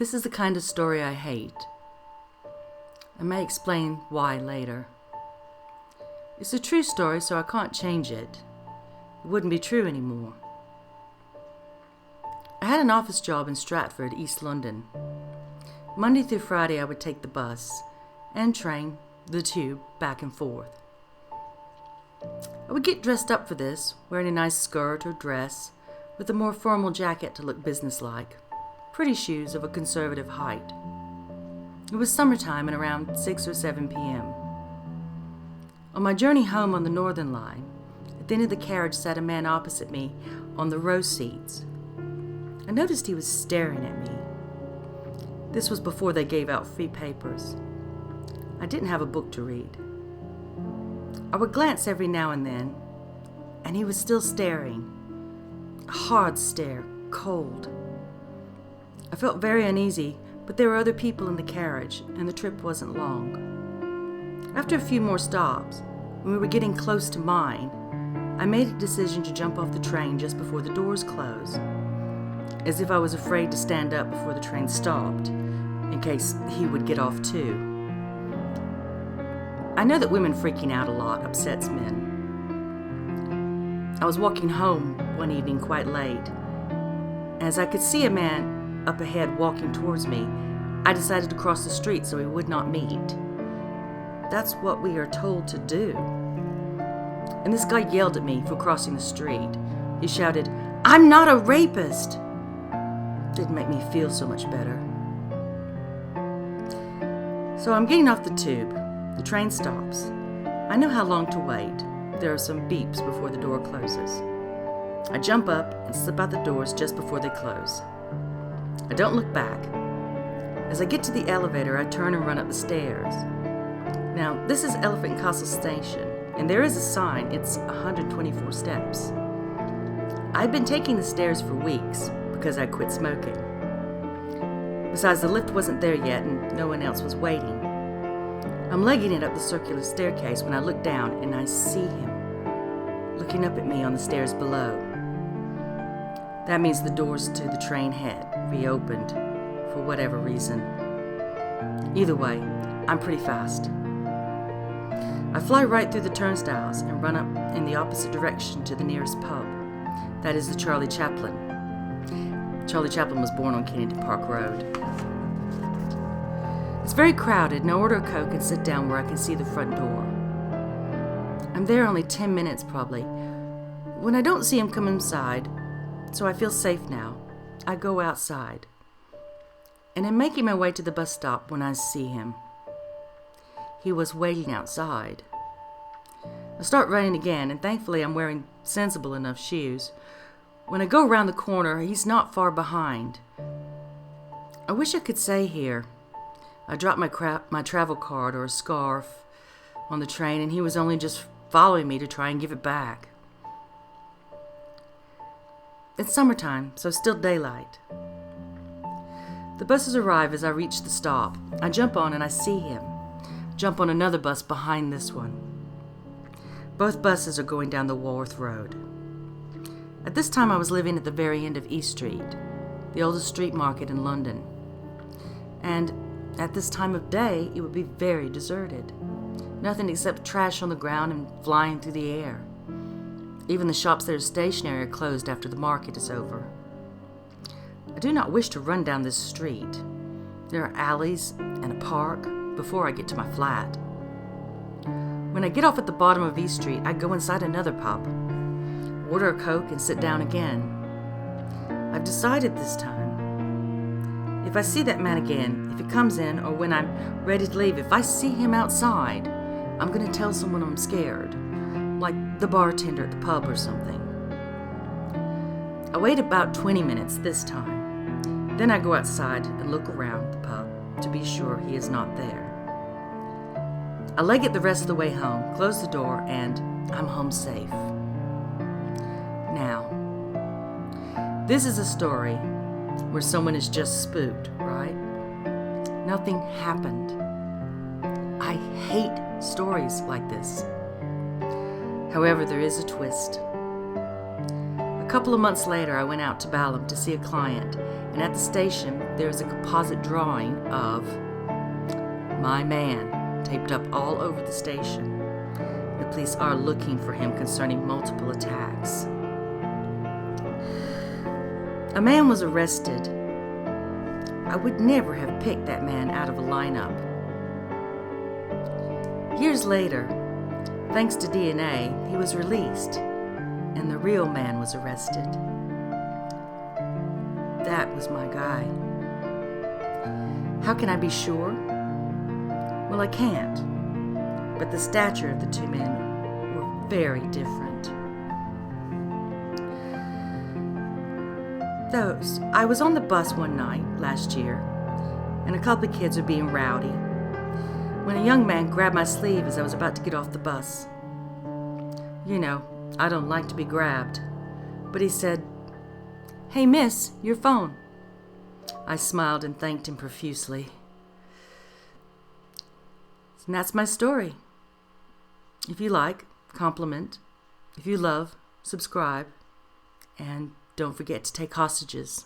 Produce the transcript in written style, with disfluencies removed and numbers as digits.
This is the kind of story I hate. I may explain why later. It's a true story, so I can't change it. It wouldn't be true anymore. I had an office job in Stratford, East London. Monday through Friday I would take the bus and train, the tube, back and forth. I would get dressed up for this, wearing a nice skirt or dress, with a more formal jacket to look businesslike, pretty shoes of a conservative height. It was summertime and around 6 or 7 p.m. On my journey home on the Northern Line, at the end of the carriage sat a man opposite me on the row seats. I noticed he was staring at me. This was before they gave out free papers. I didn't have a book to read. I would glance every now and then, and he was still staring. A hard stare, cold. I felt very uneasy, but there were other people in the carriage, and the trip wasn't long. After a few more stops, when we were getting close to mine, I made a decision to jump off the train just before the doors closed, as if I was afraid to stand up before the train stopped, in case he would get off too. I know that women freaking out a lot upsets men. I was walking home one evening quite late. As I could see a man up ahead walking towards me, I decided to cross the street so we would not meet. That's what we are told to do. And this guy yelled at me for crossing the street. He shouted, "I'm not a rapist!" Didn't make me feel so much better. So I'm getting off the tube. The train stops. I know how long to wait. There are some beeps before the door closes. I jump up and slip out the doors just before they close. I don't look back. As I get to the elevator, I turn and run up the stairs. Now, this is Elephant and Castle Station, and there is a sign. It's 124 steps. I've been taking the stairs for weeks because I quit smoking. Besides, the lift wasn't there yet, and no one else was waiting. I'm legging it up the circular staircase when I look down and I see him looking up at me on the stairs below. That means the doors to the train had reopened for whatever reason. Either way, I'm pretty fast. I fly right through the turnstiles and run up in the opposite direction to the nearest pub. That is the Charlie Chaplin. Charlie Chaplin was born on Kennedy Park Road. It's very crowded, and I order a Coke and sit down where I can see the front door. I'm there only 10 minutes probably, when I don't see him come inside, so I feel safe now. I go outside, and I'm making my way to the bus stop when I see him. He was waiting outside. I start running again, and thankfully I'm wearing sensible enough shoes. When I go around the corner, he's not far behind. I wish I could say here. I dropped my travel card or a scarf on the train, and he was only just following me to try and give it back. It's summertime, so still daylight. The buses arrive as I reach the stop. I jump on and I see him. Jump on another bus behind this one. Both buses are going down the Walworth Road. At this time I was living at the very end of East Street, the oldest street market in London. And at this time of day, it would be very deserted. Nothing except trash on the ground and flying through the air. Even the shops that are stationary are closed after the market is over. I do not wish to run down this street. There are alleys and a park before I get to my flat. When I get off at the bottom of East Street, I go inside another pub, order a Coke, and sit down again. I've decided this time. If I see that man again, if he comes in, or when I'm ready to leave, if I see him outside, I'm going to tell someone I'm scared, like the bartender at the pub or something. I wait about 20 minutes this time. Then I go outside and look around the pub to be sure he is not there. I leg it the rest of the way home, close the door, and I'm home safe. Now, this is a story where someone is just spooked, right? Nothing happened. I hate stories like this. However, there is a twist. A couple of months later, I went out to Balham to see a client, and at the station, there's a composite drawing of my man taped up all over the station. The police are looking for him concerning multiple attacks. A man was arrested. I would never have picked that man out of a lineup. Years later, thanks to DNA, he was released, and the real man was arrested. That was my guy. How can I be sure? Well, I can't. But the stature of the two men were very different. I was on the bus one night last year, and a couple of kids were being rowdy, when a young man grabbed my sleeve as I was about to get off the bus. You know, I don't like to be grabbed, but he said, "Hey miss, your phone." I smiled and thanked him profusely. And that's my story. If you like, compliment. If you love, subscribe. And don't forget to take hostages.